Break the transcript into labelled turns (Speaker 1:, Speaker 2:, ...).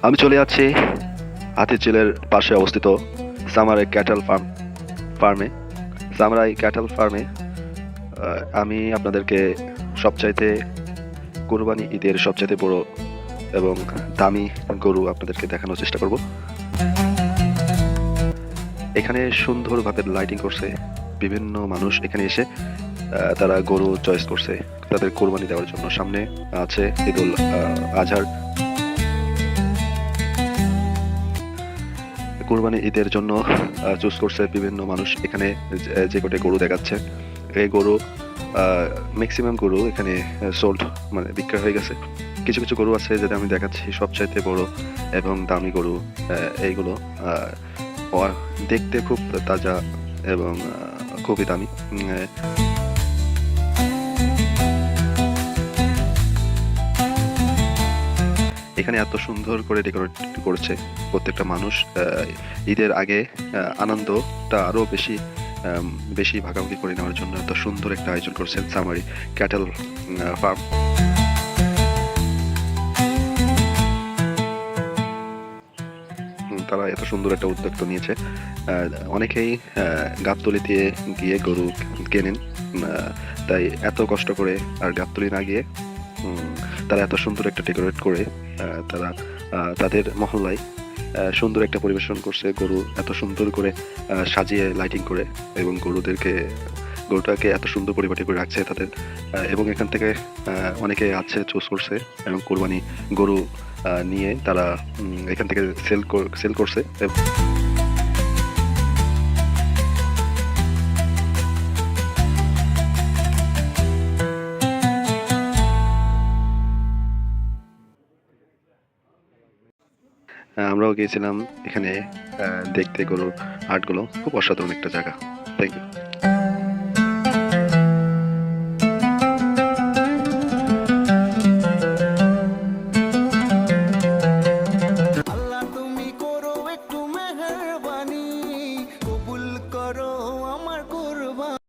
Speaker 1: আমি চলে যাচ্ছি হাতিরঝিলের পাশে অবস্থিত সামারাই ক্যাটল ফার্মে। সামারাই ক্যাটল ফার্মে আমি আপনাদেরকে সবচাইতে কুরবানি ঈদের সবচাইতে বড় এবং দামি গরু আপনাদেরকে দেখানোর চেষ্টা করব। এখানে সুন্দরভাবে লাইটিং করছে, বিভিন্ন মানুষ এখানে এসে তারা গরু চয়েস করছে তাদের কোরবানি দেওয়ার জন্য। সামনে আছে ঈদুল আজহার কোরবানি ঈদের জন্য চুজ করছে বিভিন্ন মানুষ। এখানে যে কটা গরু দেখাচ্ছে, এই গরু ম্যাক্সিমাম গরু এখানে সোল্ড মানে বিক্রয় হয়ে গেছে। কিছু কিছু গরু আছে যেটা আমি দেখাচ্ছি সবচাইতে বড় এবং দামি গরু। এইগুলো দেখতে খুব তাজা এবং খুবই দামি। এখানে এত সুন্দর করে ডেকোরেট করেছে প্রত্যেকটা মানুষ। ঈদের আগে আনন্দটা আরো বেশি বেশি ভাগাভাগি করে নেওয়ার জন্য এত সুন্দর একটা আয়োজন করছেন সামারি ক্যাটেল ফার্ম। তারা এত সুন্দর একটা উদ্যোগ তো নিয়েছে। অনেকেই গাবতলি দিয়ে গিয়ে গরু কেনেন, তাই এত কষ্ট করে আর গাবতলি না গিয়ে তারা এত সুন্দর একটা ডেকোরেট করে তারা তাদের মহল্লায় সুন্দর একটা পরিবেশন করছে। গরু এত সুন্দর করে সাজিয়ে লাইটিং করে এবং গরুটাকে এত সুন্দর পরিপাটি করে রাখছে তাদের। এবং এখান থেকে অনেকে আছে চুজ করছে এবং কোরবানি গরু নিয়ে তারা এখান থেকে সেল করছে। আমরাও গিয়েছিলাম এখানে দেখতে গরুর হাটগুলো। খুব অসাধারণ একটা জায়গা। Thank you.